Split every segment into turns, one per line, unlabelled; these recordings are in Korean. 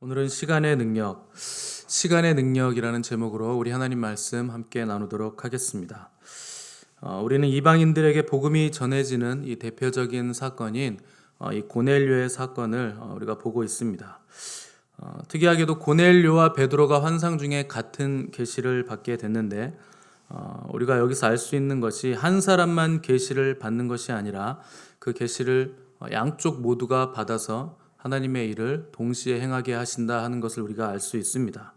오늘은 시간의 능력이라는 제목으로 우리 하나님 말씀 함께 나누도록 하겠습니다. 우리는 이방인들에게 복음이 전해지는 이 대표적인 사건인 이 고넬료의 사건을 우리가 보고 있습니다. 특이하게도 고넬료와 베드로가 환상 중에 같은 계시를 받게 됐는데 우리가 여기서 알 수 있는 것이 한 사람만 계시를 받는 것이 아니라 그 계시를 양쪽 모두가 받아서 하나님의 일을 동시에 행하게 하신다 하는 것을 우리가 알 수 있습니다.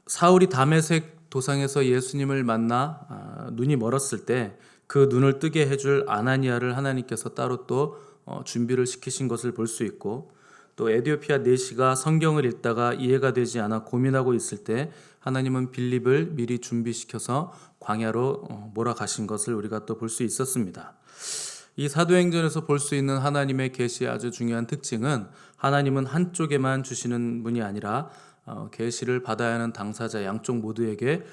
사울이 다메섹 도상에서 예수님을 만나 눈이 멀었을 때 그 눈을 뜨게 해줄 아나니아를 하나님께서 따로 또 준비를 시키신 것을 볼 수 있고, 또 에디오피아 내시가 성경을 읽다가 이해가 되지 않아 고민하고 있을 때 하나님은 빌립을 미리 준비시켜서 광야로 몰아가신 것을 우리가 또 볼 수 있었습니다. 이 사도행전에서 볼 수 있는 하나님의 계시의 아주 중요한 특징은 하나님은 한쪽에만 주시는 분이 아니라 계시를 받아야 하는 당사자 양쪽 모두에게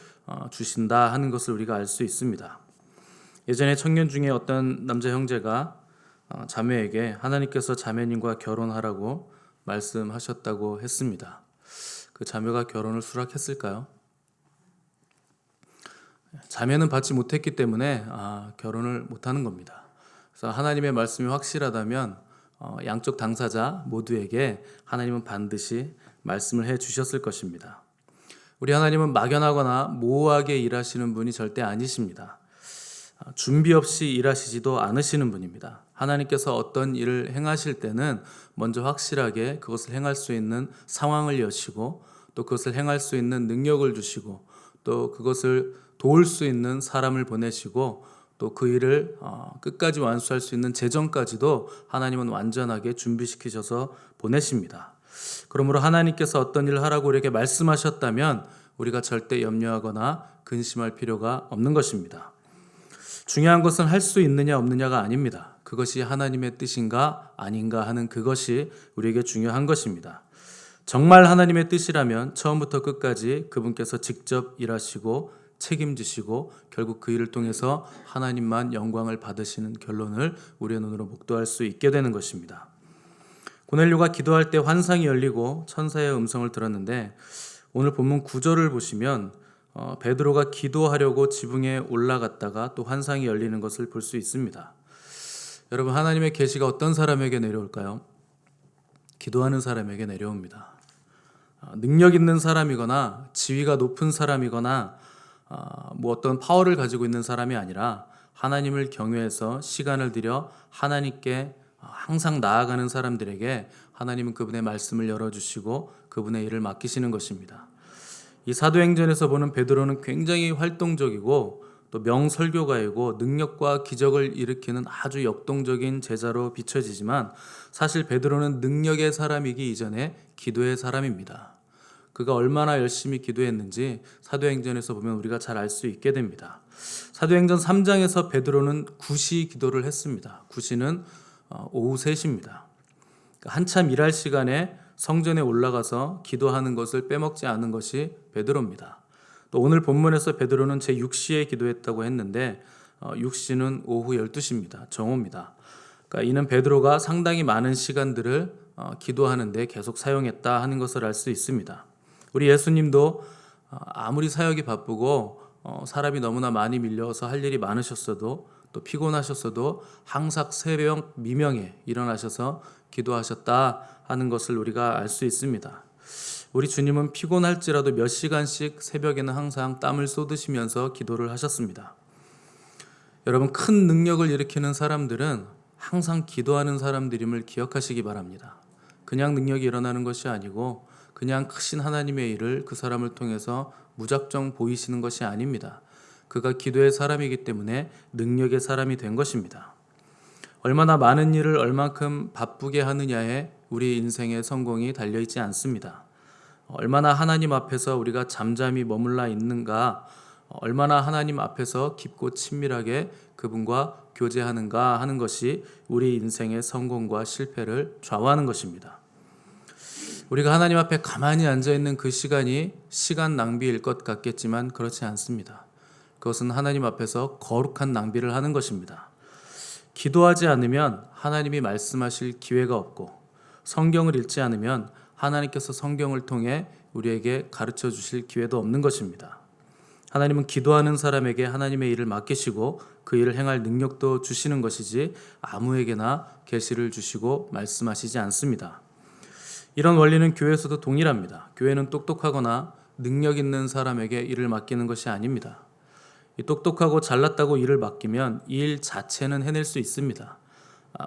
주신다 하는 것을 우리가 알 수 있습니다. 예전에 청년 중에 어떤 남자 형제가 자매에게 하나님께서 자매님과 결혼하라고 말씀하셨다고 했습니다. 그 자매가 결혼을 수락했을까요? 자매는 받지 못했기 때문에 결혼을 못하는 겁니다. 그래서 하나님의 말씀이 확실하다면 양쪽 당사자 모두에게 하나님은 반드시 말씀을 해 주셨을 것입니다. 우리 하나님은 막연하거나 모호하게 일하시는 분이 절대 아니십니다. 준비 없이 일하시지도 않으시는 분입니다. 하나님께서 어떤 일을 행하실 때는 먼저 확실하게 그것을 행할 수 있는 상황을 여시고, 또 그것을 행할 수 있는 능력을 주시고, 또 그것을 도울 수 있는 사람을 보내시고, 또 그 일을 끝까지 완수할 수 있는 재정까지도 하나님은 완전하게 준비시키셔서 보내십니다. 그러므로 하나님께서 어떤 일을 하라고 우리에게 말씀하셨다면 우리가 절대 염려하거나 근심할 필요가 없는 것입니다. 중요한 것은 할 수 있느냐 없느냐가 아닙니다. 그것이 하나님의 뜻인가 아닌가 하는 그것이 우리에게 중요한 것입니다. 정말 하나님의 뜻이라면 처음부터 끝까지 그분께서 직접 일하시고 책임지시고 결국 그 일을 통해서 하나님만 영광을 받으시는 결론을 우리의 눈으로 목도할 수 있게 되는 것입니다. 고넬료가 기도할 때 환상이 열리고 천사의 음성을 들었는데, 오늘 본문 9절을 보시면 베드로가 기도하려고 지붕에 올라갔다가 또 환상이 열리는 것을 볼 수 있습니다. 여러분, 하나님의 계시가 어떤 사람에게 내려올까요? 기도하는 사람에게 내려옵니다. 능력 있는 사람이거나 지위가 높은 사람이거나 어떤 파워를 가지고 있는 사람이 아니라 하나님을 경외해서 시간을 들여 하나님께 항상 나아가는 사람들에게 하나님은 그분의 말씀을 열어주시고 그분의 일을 맡기시는 것입니다. 이 사도행전에서 보는 베드로는 굉장히 활동적이고 또 명설교가이고 능력과 기적을 일으키는 아주 역동적인 제자로 비춰지지만, 사실 베드로는 능력의 사람이기 이전에 기도의 사람입니다. 그가 얼마나 열심히 기도했는지 사도행전에서 보면 우리가 잘 알 수 있게 됩니다. 사도행전 3장에서 베드로는 구시 기도를 했습니다. 구시는 오후 3시입니다. 한참 일할 시간에 성전에 올라가서 기도하는 것을 빼먹지 않은 것이 베드로입니다. 또 오늘 본문에서 베드로는 제6시에 기도했다고 했는데 6시는 오후 12시입니다. 정오입니다. 그러니까 이는 베드로가 상당히 많은 시간들을 기도하는데 계속 사용했다 하는 것을 알 수 있습니다. 우리 예수님도 아무리 사역이 바쁘고 사람이 너무나 많이 밀려서 할 일이 많으셨어도 또 피곤하셨어도 항상 새벽 미명에 일어나셔서 기도하셨다 하는 것을 우리가 알 수 있습니다. 우리 주님은 피곤할지라도 몇 시간씩 새벽에는 항상 땀을 쏟으시면서 기도를 하셨습니다. 여러분, 큰 능력을 일으키는 사람들은 항상 기도하는 사람들임을 기억하시기 바랍니다. 그냥 능력이 일어나는 것이 아니고 그냥 크신 하나님의 일을 그 사람을 통해서 무작정 보이시는 것이 아닙니다. 그가 기도의 사람이기 때문에 능력의 사람이 된 것입니다. 얼마나 많은 일을 얼만큼 바쁘게 하느냐에 우리 인생의 성공이 달려있지 않습니다. 얼마나 하나님 앞에서 우리가 잠잠히 머물러 있는가, 얼마나 하나님 앞에서 깊고 친밀하게 그분과 교제하는가 하는 것이 우리 인생의 성공과 실패를 좌우하는 것입니다. 우리가 하나님 앞에 가만히 앉아있는 그 시간이 시간 낭비일 것 같겠지만 그렇지 않습니다. 그것은 하나님 앞에서 거룩한 낭비를 하는 것입니다. 기도하지 않으면 하나님이 말씀하실 기회가 없고, 성경을 읽지 않으면 하나님께서 성경을 통해 우리에게 가르쳐 주실 기회도 없는 것입니다. 하나님은 기도하는 사람에게 하나님의 일을 맡기시고 그 일을 행할 능력도 주시는 것이지 아무에게나 계시를 주시고 말씀하시지 않습니다. 이런 원리는 교회에서도 동일합니다. 교회는 똑똑하거나 능력 있는 사람에게 일을 맡기는 것이 아닙니다. 똑똑하고 잘났다고 일을 맡기면 이 일 자체는 해낼 수 있습니다.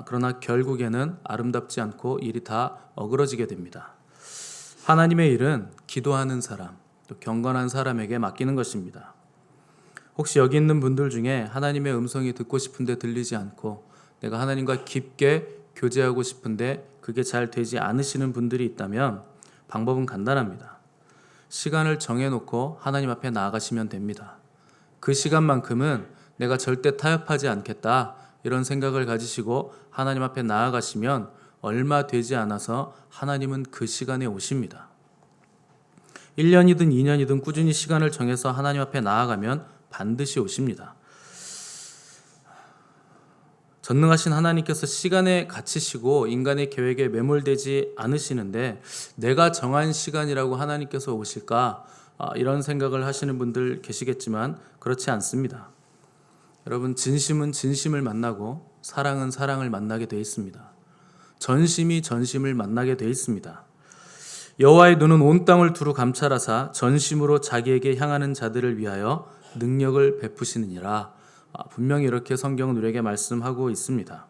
그러나 결국에는 아름답지 않고 일이 다 어그러지게 됩니다. 하나님의 일은 기도하는 사람, 또 경건한 사람에게 맡기는 것입니다. 혹시 여기 있는 분들 중에 하나님의 음성이 듣고 싶은데 들리지 않고 내가 하나님과 깊게 교제하고 싶은데 그게 잘 되지 않으시는 분들이 있다면 방법은 간단합니다. 시간을 정해놓고 하나님 앞에 나아가시면 됩니다. 그 시간만큼은 내가 절대 타협하지 않겠다 이런 생각을 가지시고 하나님 앞에 나아가시면 얼마 되지 않아서 하나님은 그 시간에 오십니다. 1년이든 2년이든 꾸준히 시간을 정해서 하나님 앞에 나아가면 반드시 오십니다. 전능하신 하나님께서 시간에 갇히시고 인간의 계획에 매몰되지 않으시는데 내가 정한 시간이라고 하나님께서 오실까? 이런 생각을 하시는 분들 계시겠지만 그렇지 않습니다. 여러분, 진심은 진심을 만나고 사랑은 사랑을 만나게 되어 있습니다. 전심이 전심을 만나게 되어 있습니다. 여호와의 눈은 온 땅을 두루 감찰하사 전심으로 자기에게 향하는 자들을 위하여 능력을 베푸시느니라. 분명히 이렇게 성경은 우리에게 말씀하고 있습니다.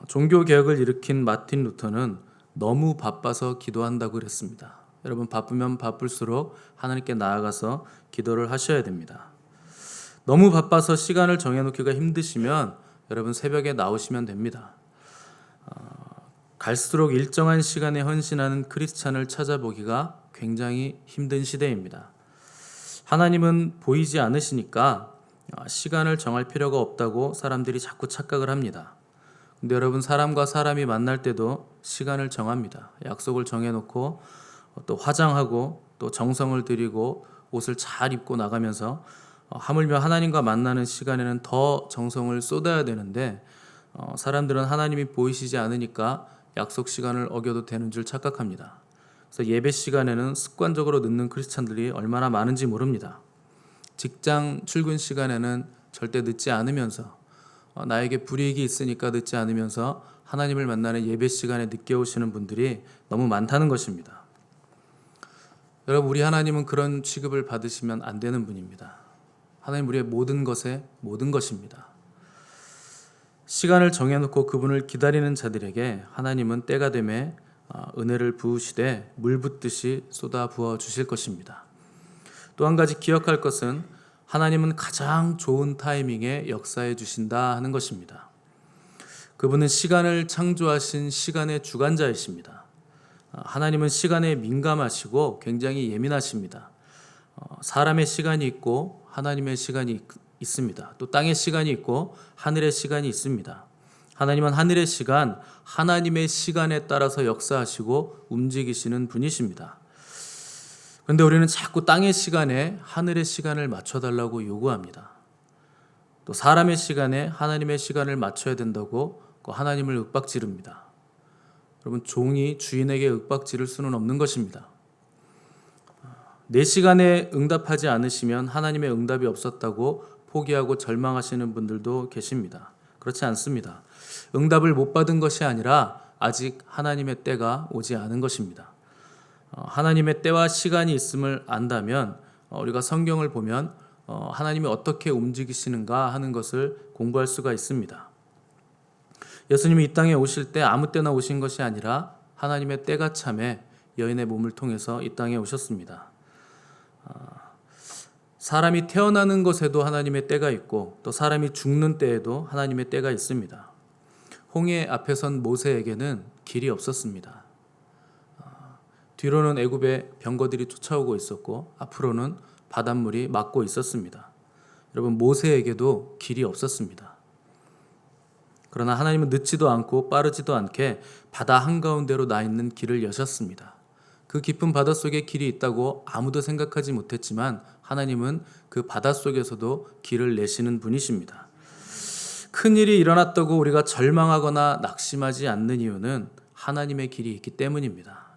종교개혁을 일으킨 마틴 루터는 너무 바빠서 기도한다고 그랬습니다. 여러분, 바쁘면 바쁠수록 하나님께 나아가서 기도를 하셔야 됩니다. 너무 바빠서 시간을 정해놓기가 힘드시면 여러분 새벽에 나오시면 됩니다. 갈수록 일정한 시간에 헌신하는 크리스찬을 찾아보기가 굉장히 힘든 시대입니다. 하나님은 보이지 않으시니까 시간을 정할 필요가 없다고 사람들이 자꾸 착각을 합니다. 근데 여러분, 사람과 사람이 만날 때도 시간을 정합니다. 약속을 정해놓고 또 화장하고 또 정성을 들이고 옷을 잘 입고 나가면서 하물며 하나님과 만나는 시간에는 더 정성을 쏟아야 되는데 사람들은 하나님이 보이시지 않으니까 약속 시간을 어겨도 되는 줄 착각합니다. 그래서 예배 시간에는 습관적으로 늦는 크리스찬들이 얼마나 많은지 모릅니다. 직장 출근 시간에는 절대 늦지 않으면서 나에게 불이익이 있으니까 늦지 않으면서 하나님을 만나는 예배 시간에 늦게 오시는 분들이 너무 많다는 것입니다. 여러분, 우리 하나님은 그런 취급을 받으시면 안 되는 분입니다. 하나님 우리의 모든 것에 모든 것입니다. 시간을 정해놓고 그분을 기다리는 자들에게 하나님은 때가 되매 은혜를 부으시되 물 붓듯이 쏟아 부어 주실 것입니다. 또 한 가지 기억할 것은 하나님은 가장 좋은 타이밍에 역사해 주신다 하는 것입니다. 그분은 시간을 창조하신 시간의 주관자이십니다. 하나님은 시간에 민감하시고 굉장히 예민하십니다. 사람의 시간이 있고 하나님의 시간이 있습니다. 또 땅의 시간이 있고 하늘의 시간이 있습니다. 하나님은 하늘의 시간, 하나님의 시간에 따라서 역사하시고 움직이시는 분이십니다. 그런데 우리는 자꾸 땅의 시간에 하늘의 시간을 맞춰달라고 요구합니다. 또 사람의 시간에 하나님의 시간을 맞춰야 된다고 하나님을 윽박지릅니다. 여러분, 종이 주인에게 윽박지를 수는 없는 것입니다. 내 시간에 응답하지 않으시면 하나님의 응답이 없었다고 포기하고 절망하시는 분들도 계십니다. 그렇지 않습니다. 응답을 못 받은 것이 아니라 아직 하나님의 때가 오지 않은 것입니다. 하나님의 때와 시간이 있음을 안다면 우리가 성경을 보면 하나님이 어떻게 움직이시는가 하는 것을 공부할 수가 있습니다. 예수님이 이 땅에 오실 때 아무 때나 오신 것이 아니라 하나님의 때가 참에 여인의 몸을 통해서 이 땅에 오셨습니다. 사람이 태어나는 것에도 하나님의 때가 있고 또 사람이 죽는 때에도 하나님의 때가 있습니다. 홍해 앞에 선 모세에게는 길이 없었습니다. 뒤로는 애굽의 병거들이 쫓아오고 있었고 앞으로는 바닷물이 막고 있었습니다. 여러분, 모세에게도 길이 없었습니다. 그러나 하나님은 늦지도 않고 빠르지도 않게 바다 한가운데로 나 있는 길을 여셨습니다. 그 깊은 바닷속에 길이 있다고 아무도 생각하지 못했지만 하나님은 그 바닷속에서도 길을 내시는 분이십니다. 큰일이 일어났다고 우리가 절망하거나 낙심하지 않는 이유는 하나님의 길이 있기 때문입니다.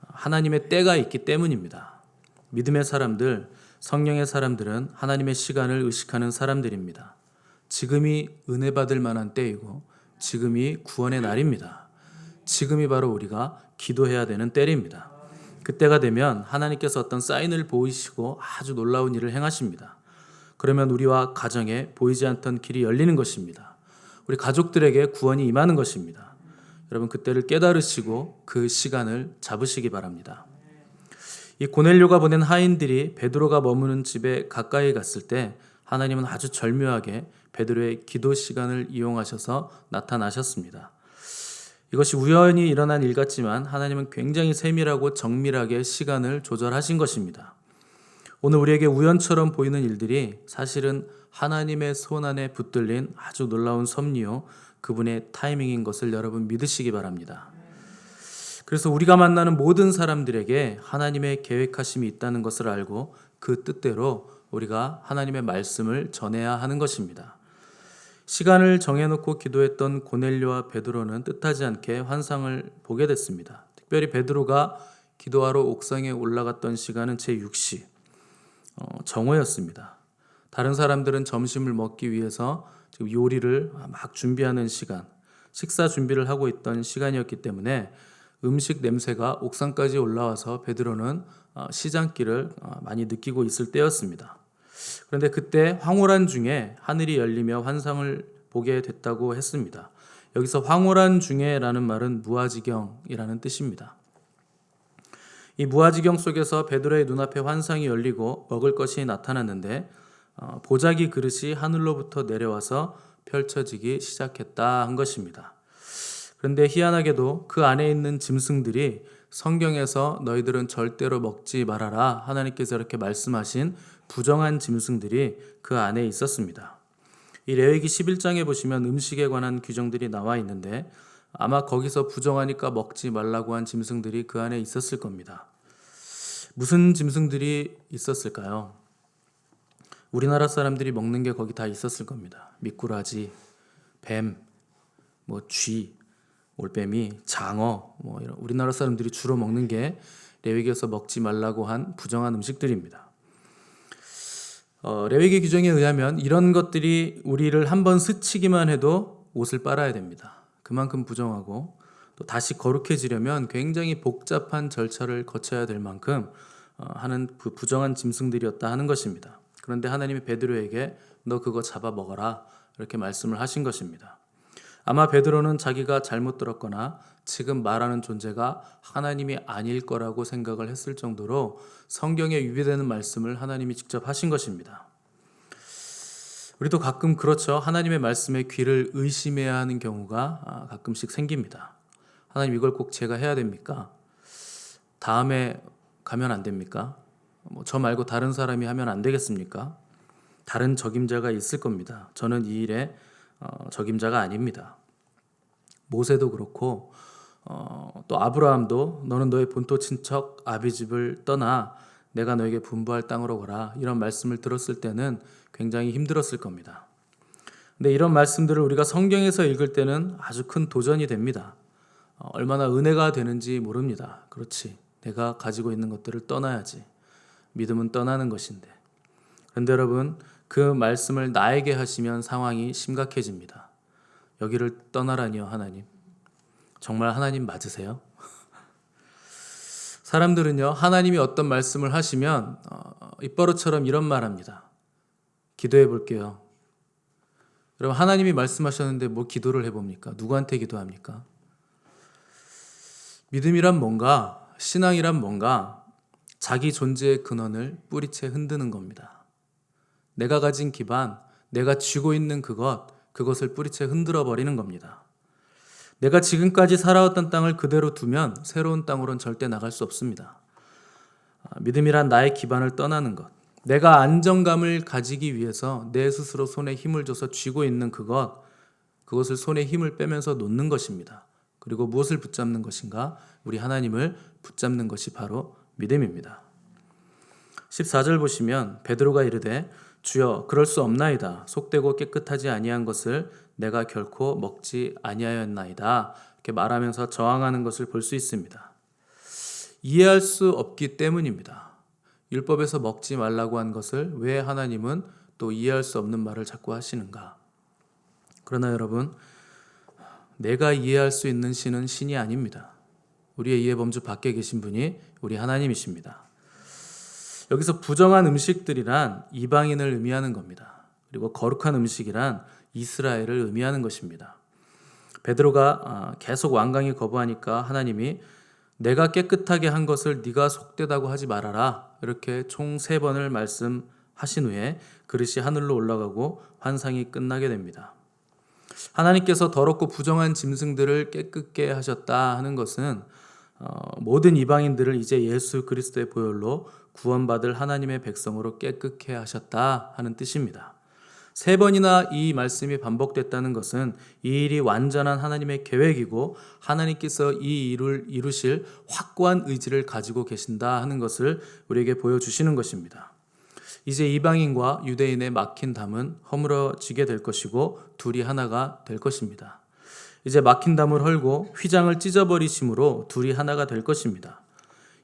하나님의 때가 있기 때문입니다. 믿음의 사람들, 성령의 사람들은 하나님의 시간을 의식하는 사람들입니다. 지금이 은혜 받을 만한 때이고 지금이 구원의 날입니다. 지금이 바로 우리가 기도해야 되는 때입니다. 그때가 되면 하나님께서 어떤 사인을 보이시고 아주 놀라운 일을 행하십니다. 그러면 우리와 가정에 보이지 않던 길이 열리는 것입니다. 우리 가족들에게 구원이 임하는 것입니다. 여러분 그때를 깨달으시고 그 시간을 잡으시기 바랍니다. 이 고넬료가 보낸 하인들이 베드로가 머무는 집에 가까이 갔을 때 하나님은 아주 절묘하게 베드로의 기도 시간을 이용하셔서 나타나셨습니다. 이것이 우연히 일어난 일 같지만 하나님은 굉장히 세밀하고 정밀하게 시간을 조절하신 것입니다. 오늘 우리에게 우연처럼 보이는 일들이 사실은 하나님의 손 안에 붙들린 아주 놀라운 섭리요 그분의 타이밍인 것을 여러분 믿으시기 바랍니다. 그래서 우리가 만나는 모든 사람들에게 하나님의 계획하심이 있다는 것을 알고 그 뜻대로 우리가 하나님의 말씀을 전해야 하는 것입니다. 시간을 정해놓고 기도했던 고넬료와 베드로는 뜻하지 않게 환상을 보게 됐습니다. 특별히 베드로가 기도하러 옥상에 올라갔던 시간은 제6시 정오였습니다. 다른 사람들은 점심을 먹기 위해서 지금 요리를 막 준비하는 시간, 식사 준비를 하고 있던 시간이었기 때문에 음식 냄새가 옥상까지 올라와서 베드로는 시장길을 많이 느끼고 있을 때였습니다. 그런데 그때 황홀한 중에 하늘이 열리며 환상을 보게 됐다고 했습니다. 여기서 황홀한 중에라는 말은 무아지경이라는 뜻입니다. 이 무아지경 속에서 베드로의 눈앞에 환상이 열리고 먹을 것이 나타났는데 보자기 그릇이 하늘로부터 내려와서 펼쳐지기 시작했다 한 것입니다. 그런데 희한하게도 그 안에 있는 짐승들이 성경에서 너희들은 절대로 먹지 말아라 하나님께서 이렇게 말씀하신 부정한 짐승들이 그 안에 있었습니다. 이 레위기 11장에 보시면 음식에 관한 규정들이 나와 있는데 아마 거기서 부정하니까 먹지 말라고 한 짐승들이 그 안에 있었을 겁니다. 무슨 짐승들이 있었을까요? 우리나라 사람들이 먹는 게 거기 다 있었을 겁니다. 미꾸라지, 뱀, 쥐, 올빼미, 장어, 이런 우리나라 사람들이 주로 먹는 게 레위기에서 먹지 말라고 한 부정한 음식들입니다. 레위기 규정에 의하면 이런 것들이 우리를 한번 스치기만 해도 옷을 빨아야 됩니다. 그만큼 부정하고 또 다시 거룩해지려면 굉장히 복잡한 절차를 거쳐야 될 만큼 하는 그 부정한 짐승들이었다 하는 것입니다. 그런데 하나님이 베드로에게 너 그거 잡아 먹어라 이렇게 말씀을 하신 것입니다. 아마 베드로는 자기가 잘못 들었거나 지금 말하는 존재가 하나님이 아닐 거라고 생각을 했을 정도로 성경에 위배되는 말씀을 하나님이 직접 하신 것입니다. 우리도 가끔 그렇죠. 하나님의 말씀에 귀를 의심해야 하는 경우가 가끔씩 생깁니다. 하나님 이걸 꼭 제가 해야 됩니까? 다음에 가면 안 됩니까? 저 말고 다른 사람이 하면 안 되겠습니까? 다른 적임자가 있을 겁니다. 저는 이 일에 적임자가 아닙니다. 모세도 그렇고 또 아브라함도 너는 너의 본토 친척 아비 집을 떠나 내가 너에게 분부할 땅으로 가라 이런 말씀을 들었을 때는 굉장히 힘들었을 겁니다. 근데 이런 말씀들을 우리가 성경에서 읽을 때는 아주 큰 도전이 됩니다. 얼마나 은혜가 되는지 모릅니다. 그렇지, 내가 가지고 있는 것들을 떠나야지. 믿음은 떠나는 것인데. 그런데 여러분 그 말씀을 나에게 하시면 상황이 심각해집니다. 여기를 떠나라니요 하나님. 정말 하나님 맞으세요? 사람들은요 하나님이 어떤 말씀을 하시면 입버릇처럼 이런 말 합니다. 기도해 볼게요. 여러분 하나님이 말씀하셨는데 뭐 기도를 해봅니까? 누구한테 기도합니까? 믿음이란 뭔가, 신앙이란 뭔가 자기 존재의 근원을 뿌리채 흔드는 겁니다. 내가 가진 기반, 내가 쥐고 있는 그것을 뿌리채 흔들어 버리는 겁니다. 내가 지금까지 살아왔던 땅을 그대로 두면 새로운 땅으로는 절대 나갈 수 없습니다. 믿음이란 나의 기반을 떠나는 것, 내가 안정감을 가지기 위해서 내 스스로 손에 힘을 줘서 쥐고 있는 그것을 손에 힘을 빼면서 놓는 것입니다. 그리고 무엇을 붙잡는 것인가? 우리 하나님을 붙잡는 것이 바로 믿음입니다. 14절 보시면 베드로가 이르되 주여 그럴 수 없나이다. 속되고 깨끗하지 아니한 것을 내가 결코 먹지 아니하였나이다 이렇게 말하면서 저항하는 것을 볼 수 있습니다. 이해할 수 없기 때문입니다. 율법에서 먹지 말라고 한 것을 왜 하나님은 또 이해할 수 없는 말을 자꾸 하시는가? 그러나 여러분, 내가 이해할 수 있는 신은 신이 아닙니다. 우리의 이해 범주 밖에 계신 분이 우리 하나님이십니다. 여기서 부정한 음식들이란 이방인을 의미하는 겁니다. 그리고 거룩한 음식이란 이스라엘을 의미하는 것입니다. 베드로가 계속 완강히 거부하니까 하나님이 내가 깨끗하게 한 것을 네가 속되다고 하지 말아라, 이렇게 총 3번을 말씀하신 후에 그릇이 하늘로 올라가고 환상이 끝나게 됩니다. 하나님께서 더럽고 부정한 짐승들을 깨끗게 하셨다 하는 것은 모든 이방인들을 이제 예수 그리스도의 보혈로 구원받을 하나님의 백성으로 깨끗게 하셨다 하는 뜻입니다. 3번이나 이 말씀이 반복됐다는 것은 이 일이 완전한 하나님의 계획이고 하나님께서 이 일을 이루실 확고한 의지를 가지고 계신다 하는 것을 우리에게 보여주시는 것입니다. 이제 이방인과 유대인의 막힌 담은 허물어지게 될 것이고 둘이 하나가 될 것입니다. 이제 막힌 담을 헐고 휘장을 찢어버리심으로 둘이 하나가 될 것입니다.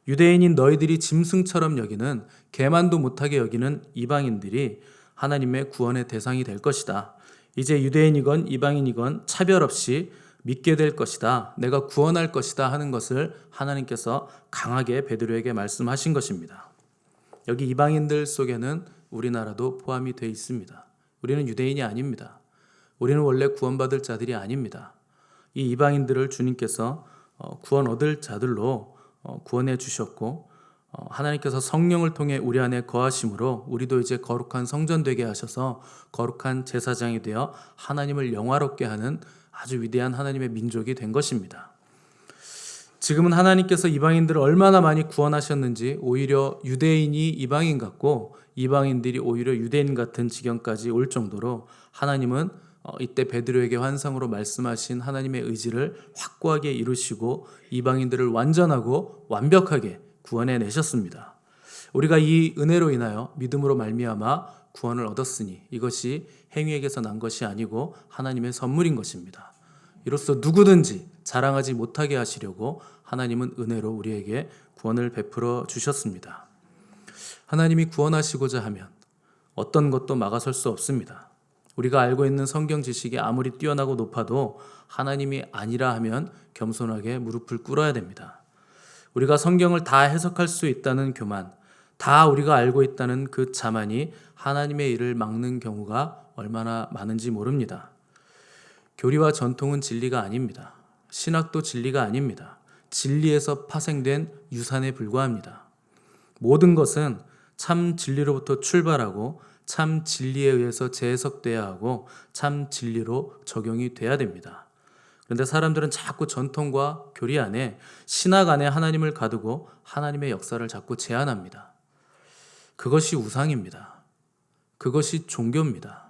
유대인인 너희들이 짐승처럼 여기는, 개만도 못하게 여기는 이방인들이 하나님의 구원의 대상이 될 것이다. 이제 유대인이건 이방인이건 차별 없이 믿게 될 것이다. 내가 구원할 것이다 하는 것을 하나님께서 강하게 베드로에게 말씀하신 것입니다. 여기 이방인들 속에는 우리나라도 포함이 되어 있습니다. 우리는 유대인이 아닙니다. 우리는 원래 구원받을 자들이 아닙니다. 이 이방인들을 주님께서 구원 얻을 자들로 구원해 주셨고 하나님께서 성령을 통해 우리 안에 거하심으로 우리도 이제 거룩한 성전 되게 하셔서 거룩한 제사장이 되어 하나님을 영화롭게 하는 아주 위대한 하나님의 민족이 된 것입니다. 지금은 하나님께서 이방인들을 얼마나 많이 구원하셨는지 오히려 유대인이 이방인 같고 이방인들이 오히려 유대인 같은 지경까지 올 정도로 하나님은 이때 베드로에게 환상으로 말씀하신 하나님의 의지를 확고하게 이루시고 이방인들을 완전하고 완벽하게 구원해 내셨습니다. 우리가 이 은혜로 인하여 믿음으로 말미암아 구원을 얻었으니 이것이 행위에게서 난 것이 아니고 하나님의 선물인 것입니다. 이로써 누구든지 자랑하지 못하게 하시려고 하나님은 은혜로 우리에게 구원을 베풀어 주셨습니다. 하나님이 구원하시고자 하면 어떤 것도 막아설 수 없습니다. 우리가 알고 있는 성경 지식이 아무리 뛰어나고 높아도 하나님이 아니라 하면 겸손하게 무릎을 꿇어야 됩니다. 우리가 성경을 다 해석할 수 있다는 교만, 다 우리가 알고 있다는 그 자만이 하나님의 일을 막는 경우가 얼마나 많은지 모릅니다. 교리와 전통은 진리가 아닙니다. 신학도 진리가 아닙니다. 진리에서 파생된 유산에 불과합니다. 모든 것은 참 진리로부터 출발하고 참 진리에 의해서 재해석돼야 하고 참 진리로 적용이 돼야 됩니다. 그런데 사람들은 자꾸 전통과 교리 안에, 신학 안에 하나님을 가두고 하나님의 역사를 자꾸 제한합니다. 그것이 우상입니다. 그것이 종교입니다.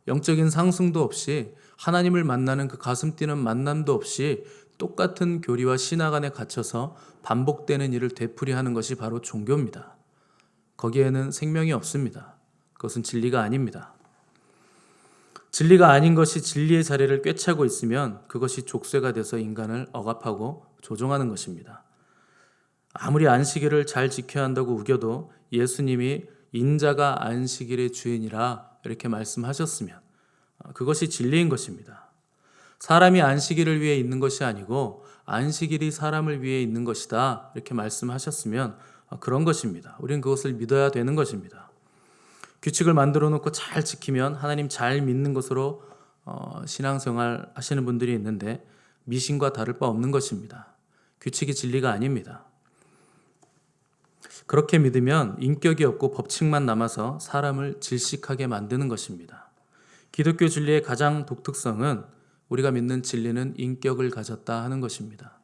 영적인 상승도 없이 하나님을 만나는 그 가슴 뛰는 만남도 없이 똑같은 교리와 신학 안에 갇혀서 반복되는 일을 되풀이하는 것이 바로 종교입니다. 거기에는 생명이 없습니다. 그것은 진리가 아닙니다. 진리가 아닌 것이 진리의 자리를 꿰차고 있으면 그것이 족쇄가 돼서 인간을 억압하고 조종하는 것입니다. 아무리 안식일을 잘 지켜야 한다고 우겨도 예수님이 인자가 안식일의 주인이라 이렇게 말씀하셨으면 그것이 진리인 것입니다. 사람이 안식일을 위해 있는 것이 아니고 안식일이 사람을 위해 있는 것이다 이렇게 말씀하셨으면 그런 것입니다. 우리는 그것을 믿어야 되는 것입니다. 규칙을 만들어 놓고 잘 지키면 하나님 잘 믿는 것으로 신앙생활 하시는 분들이 있는데 미신과 다를 바 없는 것입니다. 규칙이 진리가 아닙니다. 그렇게 믿으면 인격이 없고 법칙만 남아서 사람을 질식하게 만드는 것입니다. 기독교 진리의 가장 독특성은 우리가 믿는 진리는 인격을 가졌다 하는 것입니다.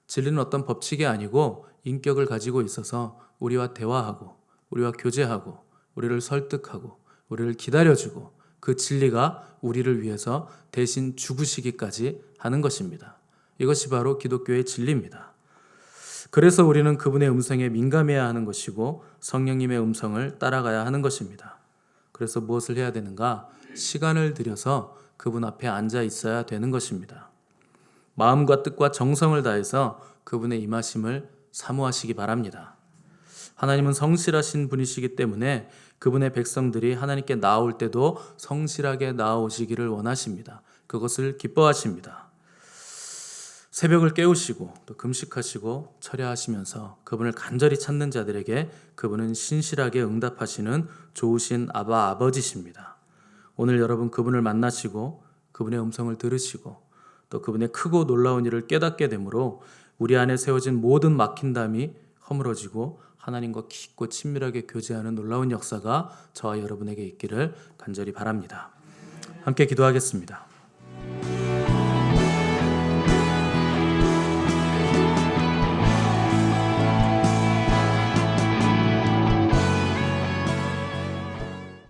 진리는 어떤 법칙이 아니고 인격을 가지고 있어서 우리와 대화하고 우리와 교제하고 우리를 설득하고 우리를 기다려주고 그 진리가 우리를 위해서 대신 죽으시기까지 하는 것입니다. 이것이 바로 기독교의 진리입니다. 그래서 우리는 그분의 음성에 민감해야 하는 것이고 성령님의 음성을 따라가야 하는 것입니다. 그래서 무엇을 해야 되는가? 시간을 들여서 그분 앞에 앉아 있어야 되는 것입니다. 마음과 뜻과 정성을 다해서 그분의 임하심을 사모하시기 바랍니다. 하나님은 성실하신 분이시기 때문에 그분의 백성들이 하나님께 나아올 때도 성실하게 나아오시기를 원하십니다. 그것을 기뻐하십니다. 새벽을 깨우시고 또 금식하시고 철야하시면서 그분을 간절히 찾는 자들에게 그분은 신실하게 응답하시는 좋으신 아버지십니다. 오늘 여러분 그분을 만나시고 그분의 음성을 들으시고 또 그분의 크고 놀라운 일을 깨닫게 되므로 우리 안에 세워진 모든 막힌담이 허물어지고 하나님과 깊고 친밀하게 교제하는 놀라운 역사가 저와 여러분에게 있기를 간절히 바랍니다. 함께 기도하겠습니다.